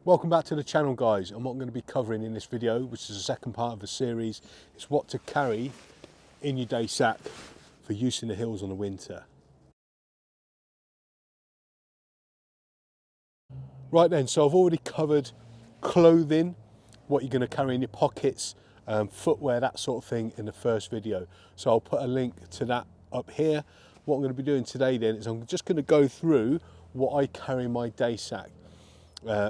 Welcome back to the channel, guys, and what I'm going to be covering in this video, which is the second part of the series, is what to carry in your day sack for use in the hills in the winter. Right then, so I've already covered clothing, what you're going to carry in your pockets, footwear, that sort of thing in the first video. So I'll put a link to that up here. What I'm going to be doing today then is I'm just going to go through what I carry in my day sack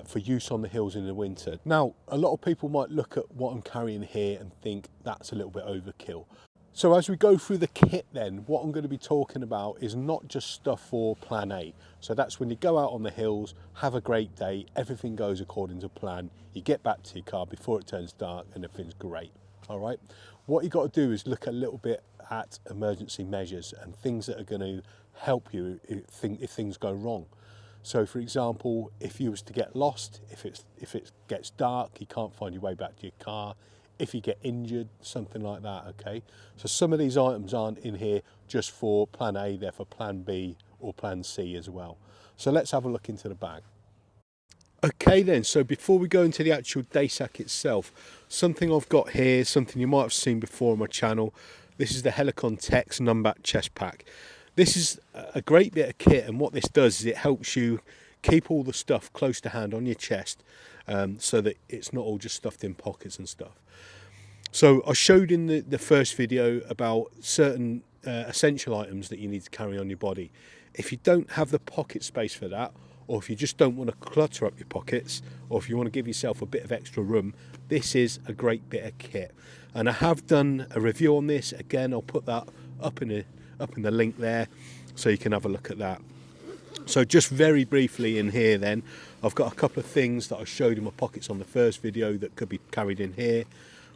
for use on the hills in the winter. Now, a lot of people might look at what I'm carrying here and think that's a little bit overkill. So as we go through the kit then, what I'm going to be talking about is not just stuff for plan A. So that's when you go out on the hills, have a great day, everything goes according to plan, you get back to your car before it turns dark and everything's great, all right? What you got to do is look a little bit at emergency measures and things that are going to help you if things go wrong. So for example, if you was to get lost, if it gets dark, you can't find your way back to your car, if you get injured, something like that, okay? So some of these items aren't in here just for plan A, they're for plan B or plan C as well. So let's have a look into the bag. Okay then, so before we go into the actual day sack itself, something I've got here, something you might have seen before on my channel, this is the Helicon Tex Numback chest pack. This is a great bit of kit, and what this does is it helps you keep all the stuff close to hand on your chest, so that it's not all just stuffed in pockets and stuff. So I showed in the first video about certain essential items that you need to carry on your body. If you don't have the pocket space for that, or if you just don't want to clutter up your pockets, or if you want to give yourself a bit of extra room, this is a great bit of kit. And I have done a review on this. Again, I'll put that up in the link there so you can have a look at that. So just very briefly in here then, I've got a couple of things that I showed in my pockets on the first video that could be carried in here,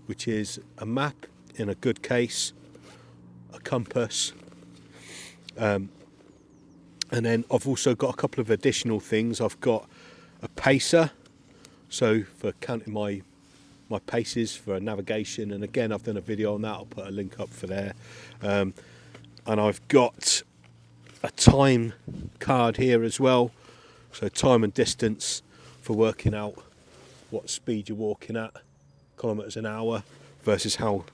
which is a map in a good case, a compass, and then I've also got a couple of additional things. I've got a pacer, so for counting my paces for navigation, and again I've done a video on that, I'll put a link up for there. And I've got a time card here as well, so time and distance for working out what speed you're walking at, kilometres an hour versus how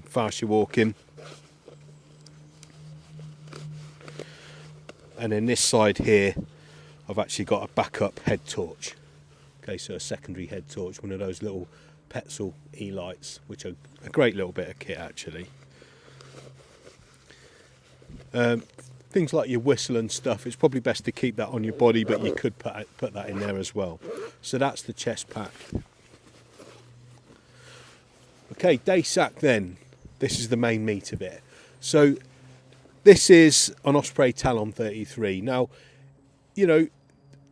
fast you're walking. And then this side here, I've actually got a backup head torch. Okay, so a secondary head torch, one of those little Petzl E-lights, which are a great little bit of kit actually. Things like your whistle and stuff, it's probably best to keep that on your body, but you could put that in there as well. So that's the chest pack. Okay, day sack then. This is the main meat of it. So this is an Osprey Talon 33. Now, you know,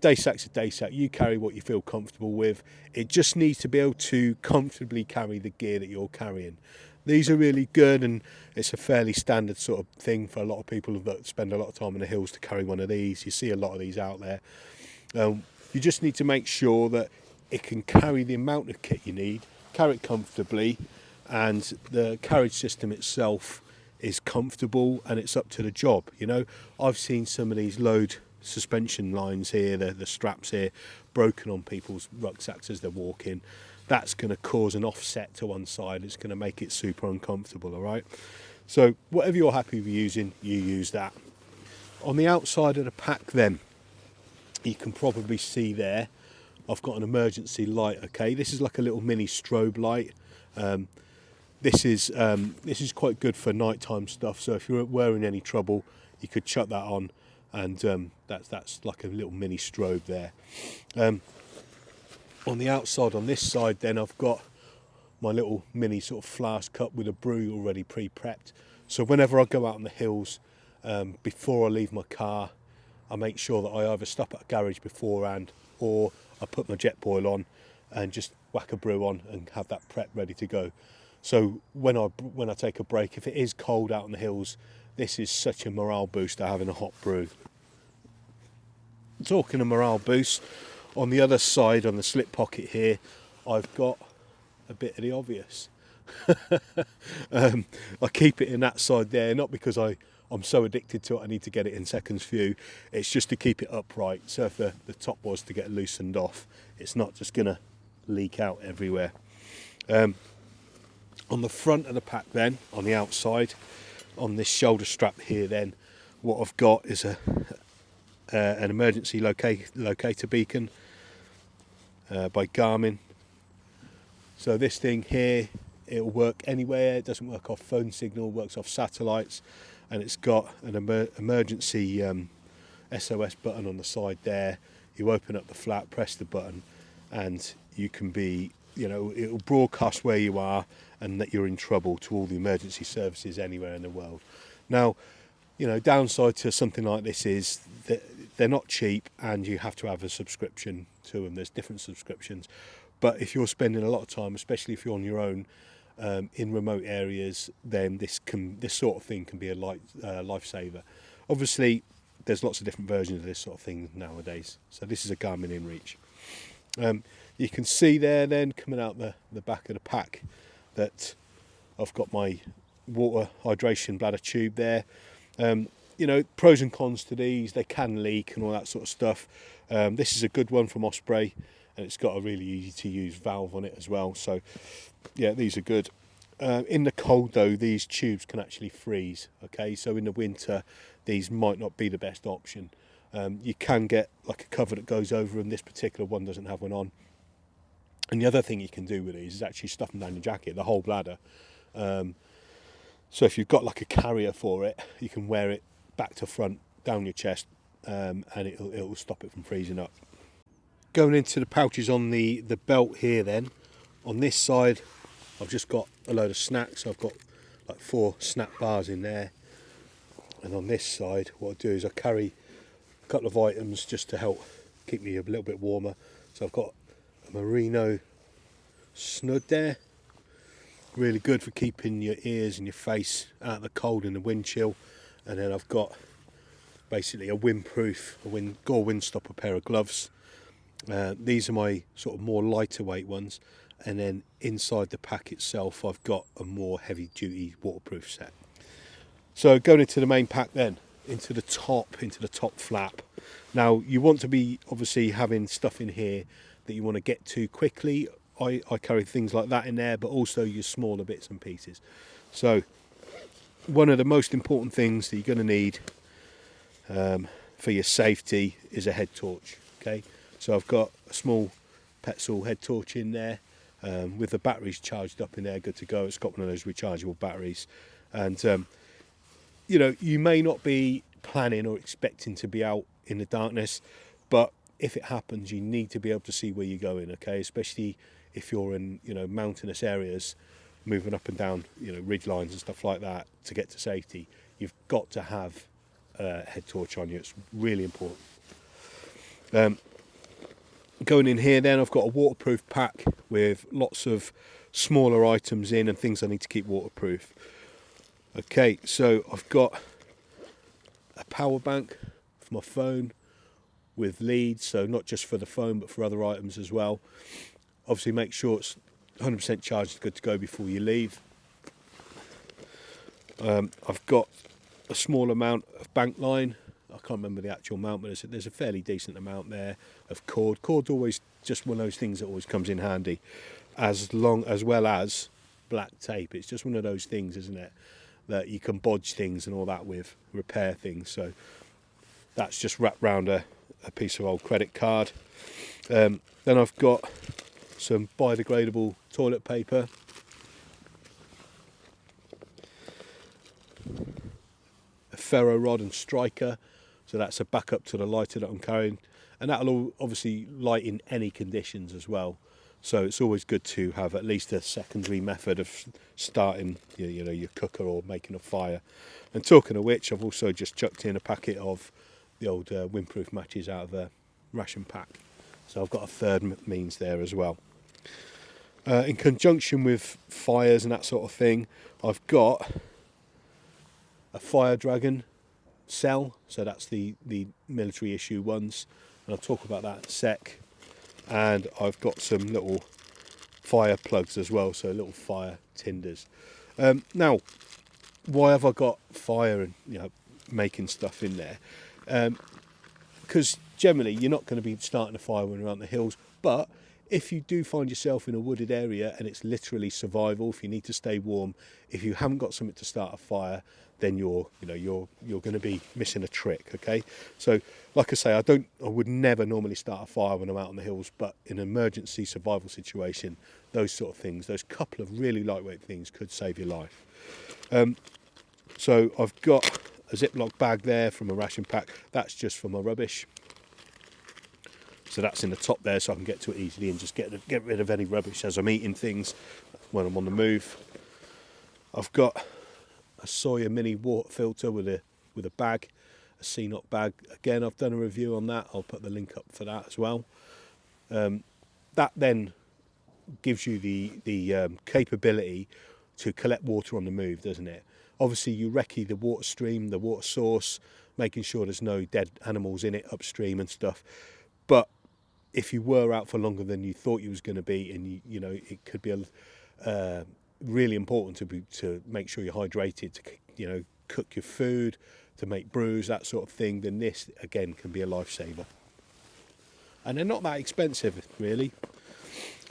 day sack's a day sack. You carry what you feel comfortable with. It just needs to be able to comfortably carry the gear that you're carrying. These are really good, and it's a fairly standard sort of thing for a lot of people that spend a lot of time in the hills to carry one of these. You see a lot of these out there. You just need to make sure that it can carry the amount of kit you need, carry it comfortably, and the carriage system itself is comfortable and it's up to the job. You know, I've seen some of these load suspension lines here, the straps here, broken on people's rucksacks as they're walking. That's going to cause an offset to one side. It's going to make it super uncomfortable, all right? So whatever you're happy with using, you use that. On the outside of the pack then, you can probably see there, I've got an emergency light, okay? This is like a little mini strobe light. This is quite good for nighttime stuff, so if you're in any trouble, you could chuck that on, and that's like a little mini strobe there. On the outside, on this side then, I've got my little mini sort of flask cup with a brew already pre-prepped. So whenever I go out on the hills, before I leave my car, I make sure that I either stop at a garage beforehand, or I put my jet boil on and just whack a brew on and have that prep ready to go. So when I take a break, if it is cold out on the hills, this is such a morale booster, having a hot brew. Talking of morale boost, on the other side, on the slip pocket here, I've got a bit of the obvious. I keep it in that side there, not because I I'm so addicted to it, I need to get it in seconds view. It's just to keep it upright, so if the top was to get loosened off, it's not just going to leak out everywhere. On the front of the pack then, on the outside, on this shoulder strap here then, what I've got is an emergency locator beacon by Garmin. So this thing here, it'll work anywhere. It doesn't work off phone signal, works off satellites, and it's got an emergency SOS button on the side there. You open up the flap, press the button, and you can be, it'll broadcast where you are and that you're in trouble to all the emergency services anywhere in the world. Now, downside to something like this is that they're not cheap, and you have to have a subscription to them. There's different subscriptions, but if you're spending a lot of time, especially if you're on your own in remote areas, then this sort of thing can be a lifesaver. Obviously, there's lots of different versions of this sort of thing nowadays. So this is a Garmin InReach. You can see there then coming out the back of the pack that I've got my water hydration bladder tube there. Pros and cons to these: they can leak and all that sort of stuff. This is a good one from Osprey, and it's got a really easy to use valve on it as well. So yeah, these are good. In the cold though, these tubes can actually freeze. Okay, so in the winter, these might not be the best option. You can get like a cover that goes over them. This particular one doesn't have one on. And the other thing you can do with these is actually stuff them down your jacket, the whole bladder. So if you've got like a carrier for it, you can wear it back to front down your chest, and it'll stop it from freezing up. Going into the pouches on the belt here then, on this side I've just got a load of snacks. I've got like 4 snack bars in there, and on this side what I do is I carry a couple of items just to help keep me a little bit warmer. So I've got a merino snud there, really good for keeping your ears and your face out of the cold in the wind chill. And then I've got basically a windproof, Gore Windstopper pair of gloves. These are my sort of more lighter weight ones, and then inside the pack itself I've got a more heavy duty waterproof set. So going into the main pack then, into the top flap. Now you want to be obviously having stuff in here that you want to get to quickly. I carry things like that in there, but also your smaller bits and pieces. So one of the most important things that you're going to need for your safety is a head torch. Okay, so I've got a small Petzl head torch in there with the batteries charged up in there, good to go. It's got one of those rechargeable batteries, and you may not be planning or expecting to be out in the darkness, but if it happens, you need to be able to see where you're going. Okay, especially if you're in mountainous areas, moving up and down ridge lines and stuff like that to get to safety. You've got to have a head torch on you. It's really important. Going in here then, I've got a waterproof pack with lots of smaller items in and things I need to keep waterproof. Okay, so I've got a power bank for my phone with leads, so not just for the phone but for other items as well. Obviously make sure it's 100% charged, good to go before you leave. I've got a small amount of bank line. I can't remember the actual amount, but there's a fairly decent amount there of cord. Cord's always just one of those things that always comes in handy, as well as black tape. It's just one of those things, isn't it, that you can bodge things and all that with, repair things. So that's just wrapped around a piece of old credit card. Then I've got some biodegradable toilet paper, a ferro rod and striker, so that's a backup to the lighter that I'm carrying, and that'll obviously light in any conditions as well. So it's always good to have at least a secondary method of starting your cooker or making a fire. And talking of which, I've also just chucked in a packet of the old windproof matches out of the ration pack, so I've got a third means there as well. In conjunction with fires and that sort of thing, I've got a Fire Dragon cell, so that's the military issue ones, and I'll talk about that in a sec. And I've got some little fire plugs as well, so little fire tinders. Now, why have I got fire and, you know, making stuff in there? Because generally you're not going to be starting a fire when you're out in the hills, but if you do find yourself in a wooded area and it's literally survival, if you need to stay warm, if you haven't got something to start a fire, then you're going to be missing a trick. Okay, so like I say, I would never normally start a fire when I'm out on the hills, but in an emergency survival situation, those sort of things, those couple of really lightweight things could save your life. So I've got a Ziploc bag there from a ration pack. That's just for my rubbish. So that's in the top there, so I can get to it easily and just get rid of any rubbish as I'm eating things when I'm on the move. I've got a Sawyer mini water filter with a bag, a CNOT bag. Again, I've done a review on that. I'll put the link up for that as well. That then gives you the capability to collect water on the move, doesn't it? Obviously, you recce the water stream, the water source, making sure there's no dead animals in it upstream and stuff. But if you were out for longer than you thought you was going to be, and you know, it could be really important to make sure you're hydrated, to, you know, cook your food, to make brews, that sort of thing, then this again can be a lifesaver. And they're not that expensive, really.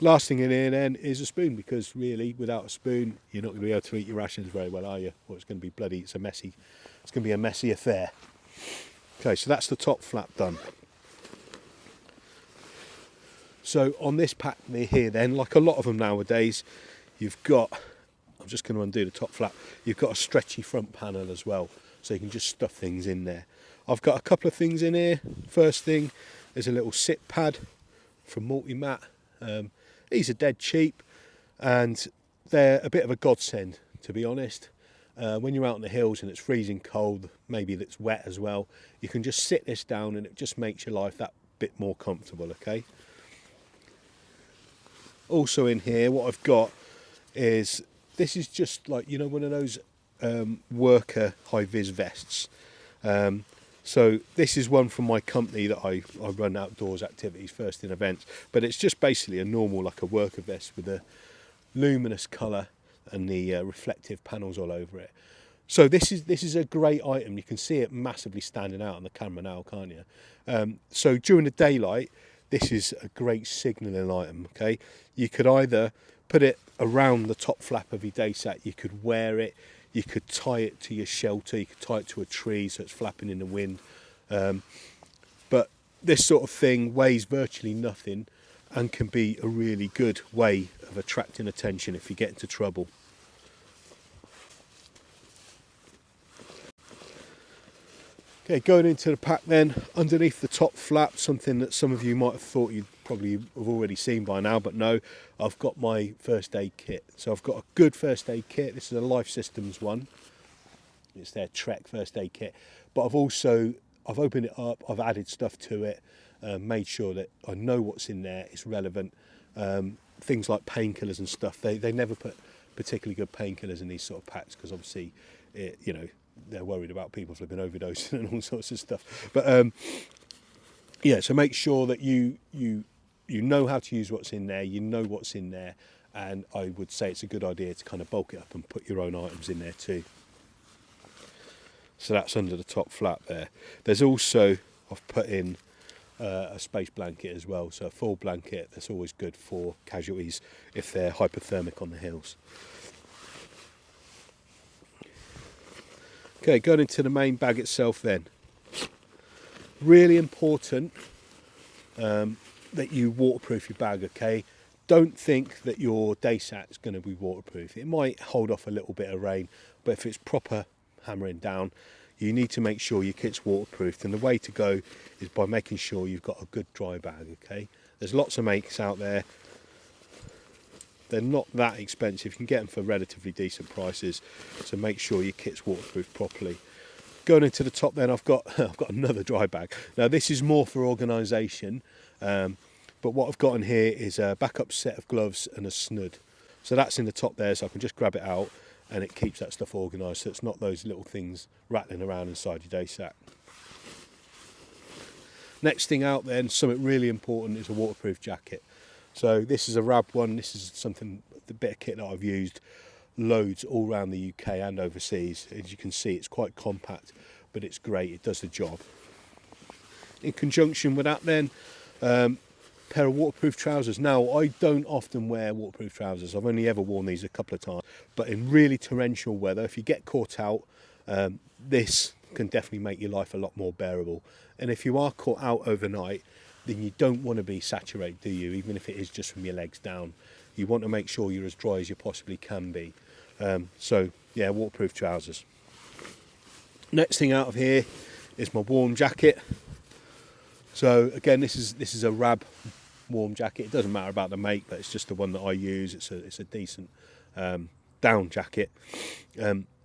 Last thing in here then is a spoon, because really without a spoon you're not going to be able to eat your rations very well, are you? Or it's going to be it's going to be a messy affair. Okay, so that's the top flap done. So on this pack here then, like a lot of them nowadays, you've got, I'm just going to undo the top flap, you've got a stretchy front panel as well, so you can just stuff things in there. I've got a couple of things in here. First thing is a little sit pad from Multimat. These are dead cheap and they're a bit of a godsend, to be honest. When you're out in the hills and it's freezing cold, maybe it's wet as well, you can just sit this down and it just makes your life that bit more comfortable, okay? Also in here, what I've got is, this is just like, you know, one of those worker high-vis vests. So this is one from my company that I run outdoors activities, first in events, but it's just basically a normal, like a worker vest with a luminous colour and the reflective panels all over it. So this is a great item. You can see it massively standing out on the camera now, can't you? So during the daylight, this is a great signalling item, okay? You could either put it around the top flap of your Daysack, you could wear it, you could tie it to your shelter, you could tie it to a tree so it's flapping in the wind. But this sort of thing weighs virtually nothing and can be a really good way of attracting attention if you get into trouble. Okay, going into the pack then, underneath the top flap, something that some of you might have thought you'd probably have already seen by now, but no, I've got my first aid kit. So I've got a good first aid kit. This is a Life Systems one. It's their Trek first aid kit. But I've opened it up, I've added stuff to it, made sure that I know what's in there, it's relevant. Things like painkillers and stuff, they never put particularly good painkillers in these sort of packs, because obviously, you know, they're worried about people flipping overdosing and all sorts of stuff. But yeah, so make sure that you know how to use what's in there, you know what's in there, and I would say it's a good idea to kind of bulk it up and put your own items in there too. So that's under the top flap there. There's also, I've put in a space blanket as well, so a full blanket that's always good for casualties if they're hypothermic on the hills. Okay, going into the main bag itself then. Really important that you waterproof your bag, okay? Don't think that your Daysack is going to be waterproof. It might hold off a little bit of rain, but if it's proper hammering down, you need to make sure your kit's waterproofed. And the way to go is by making sure you've got a good dry bag, okay? There's lots of makes out there. They're not that expensive. You can get them for relatively decent prices. So make sure your kit's waterproof properly. Going into the top then, I've got another dry bag. Now this is more for organisation, but what I've got in here is a backup set of gloves and a snud. So that's in the top there, so I can just grab it out and it keeps that stuff organised, so it's not those little things rattling around inside your Daysack. Next thing out then, something really important, is a waterproof jacket. So this is a Rab one. This is something, the bit of kit that I've used loads all around the UK and overseas. As you can see, it's quite compact, but it's great, it does the job. In conjunction with that then, pair of waterproof trousers. Now, I don't often wear waterproof trousers. I've only ever worn these a couple of times, but in really torrential weather, if you get caught out, this can definitely make your life a lot more bearable. And if you are caught out overnight, then you don't want to be saturated, do you? Even if it is just from your legs down, you want to make sure you're as dry as you possibly can be. So yeah, waterproof trousers. Next thing out of here is my warm jacket. So again, this is a Rab warm jacket. It doesn't matter about the make, but it's just the one that I use. It's a decent down jacket.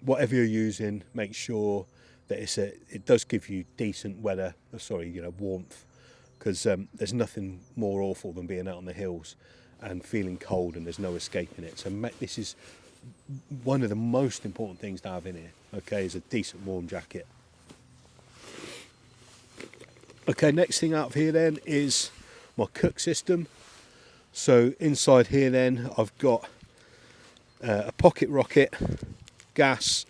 Whatever you're using, make sure that it does give you decent weather. Warmth, because there's nothing more awful than being out on the hills and feeling cold and there's no escaping it. So this is one of the most important things to have in here. Okay, is a decent warm jacket. Okay, next thing out of here then is my cook system. So inside here then I've got a pocket rocket, gas,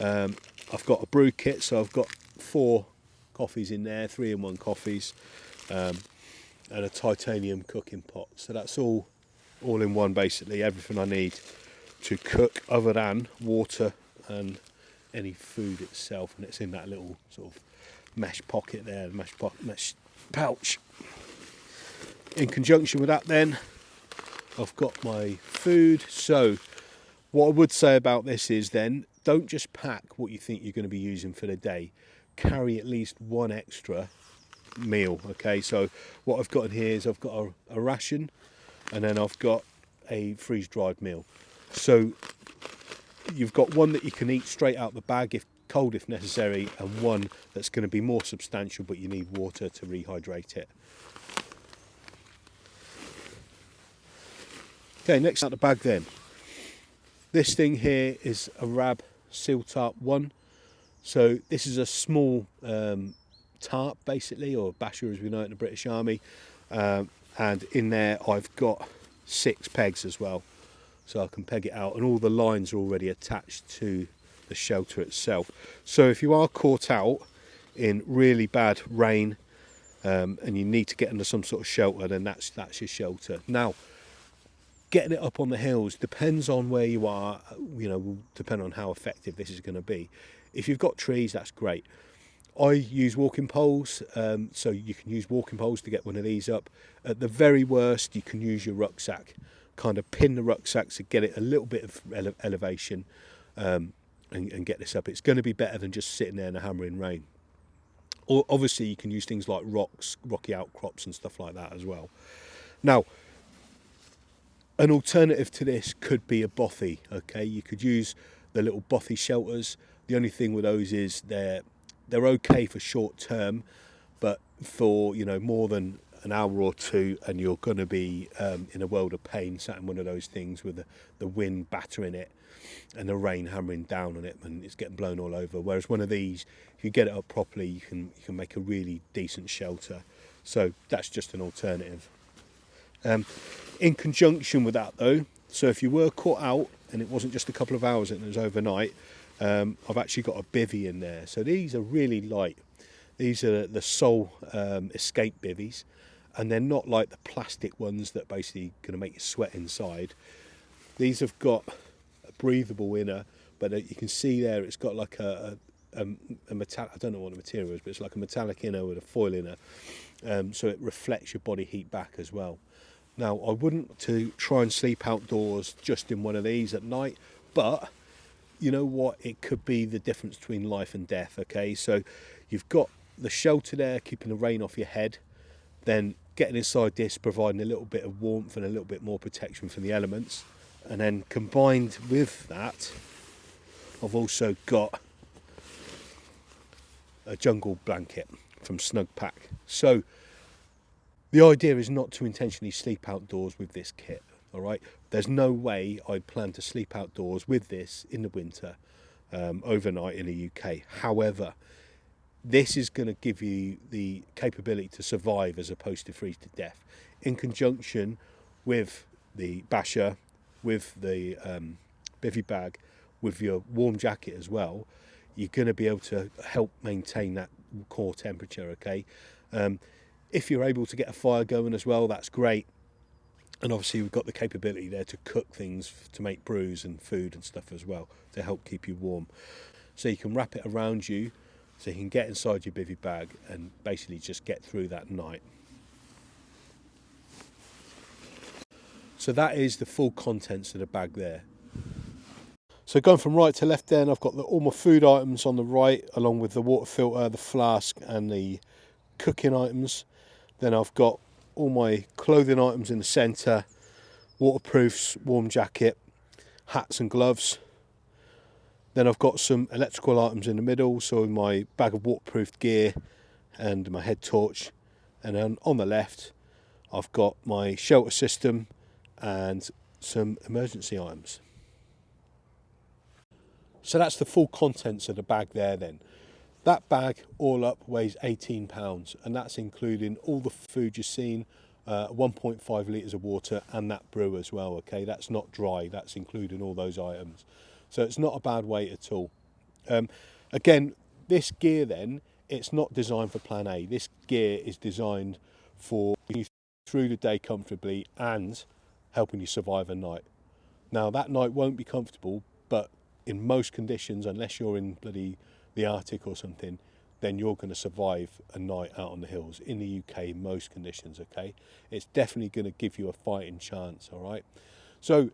I've got a brew kit, so I've got 4 coffees in there, 3-in-1 coffees, and a titanium cooking pot. So that's all in one, basically, everything I need to cook other than water and any food itself, and it's in that little sort of mesh pocket there, mesh pouch. In conjunction with that then, I've got my food. So what I would say about this is then, don't just pack what you think you're going to be using for the day. Carry at least 1 extra meal. Okay, so what I've got in here is I've got a ration, and then I've got a freeze-dried meal. So you've got one that you can eat straight out the bag if cold if necessary, and one that's going to be more substantial, but you need water to rehydrate it. Okay, next out the bag then. This thing here is a Rab Seal Tarp 1. So this is a small tarp basically, or basher as we know it in the British Army, and in there I've got 6 pegs as well, so I can peg it out, and all the lines are already attached to the shelter itself. So if you are caught out in really bad rain and you need to get under some sort of shelter, then that's your shelter. Now, getting it up on the hills depends on where you are, will depend on how effective this is going to be. If you've got trees, that's great. I use walking poles, so you can use walking poles to get one of these up. At the very worst, you can use your rucksack, kind of pin the rucksack to get it a little bit of elevation, and get this up. It's going to be better than just sitting there in a hammering rain. Or obviously you can use things like rocks, rocky outcrops and stuff like that as well. Now, an alternative to this could be a bothy. Okay, you could use the little bothy shelters. The only thing with those is they're okay for short term, but for more than an hour or two, and you're going to be in a world of pain sat in one of those things with the wind battering it and the rain hammering down on it, and it's getting blown all over. Whereas one of these, if you get it up properly, you can make a really decent shelter. So that's just an alternative. In conjunction with that though, so if you were caught out and it wasn't just a couple of hours and it was overnight, I've actually got a bivvy in there. So these are really light. These are the sole escape bivvies, and they're not like the plastic ones that basically going to make you sweat inside. These have got a breathable inner, but you can see there it's got like a metallic, I don't know what the material is, but it's like a metallic inner with a foil inner, so it reflects your body heat back as well. Now, I wouldn't to try and sleep outdoors just in one of these at night, but you know what? It could be the difference between life and death, okay? So you've got the shelter there, keeping the rain off your head, then getting inside this, providing a little bit of warmth and a little bit more protection from the elements. And then combined with that, I've also got a jungle blanket from Snugpack. So the idea is not to intentionally sleep outdoors with this kit, all right? There's no way I'd plan to sleep outdoors with this in the winter, overnight in the UK. However, this is going to give you the capability to survive as opposed to freeze to death, in conjunction with the basher, with the bivvy bag with your warm jacket as well, you're going to be able to help maintain that core temperature, okay? If you're able to get a fire going as well, that's great. And obviously we've got the capability there to cook things, to make brews and food and stuff as well, to help keep you warm. So you can wrap it around you, so you can get inside your bivvy bag and basically just get through that night. So that is the full contents of the bag there. So going from right to left then, I've got all my food items on the right, along with the water filter, the flask and the cooking items. Then I've got all my clothing items in the centre, waterproofs, warm jacket, hats and gloves. Then I've got some electrical items in the middle, so my bag of waterproof gear and my head torch. And then on the left, I've got my shelter system and some emergency items. So that's the full contents of the bag there then. That bag all up weighs 18 pounds, and that's including all the food you've seen, 1.5 litres of water and that brew as well, okay? That's not dry, that's including all those items. So it's not a bad weight at all. Again, this gear then, it's not designed for plan A. This gear is designed for you through the day comfortably and helping you survive a night. Now that night won't be comfortable, but in most conditions, unless you're in the Arctic or something, then you're going to survive a night out on the hills in the UK in most conditions, okay? It's definitely going to give you a fighting chance, all right? So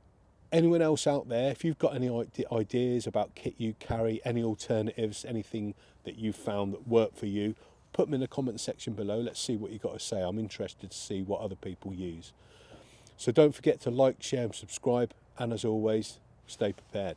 anyone else out there, if you've got any ideas about kit you carry, any alternatives, anything that you've found that work for you, put them in the comment section below. Let's see what you've got to say. I'm interested to see what other people use. So don't forget to like, share and subscribe, and as always, stay prepared.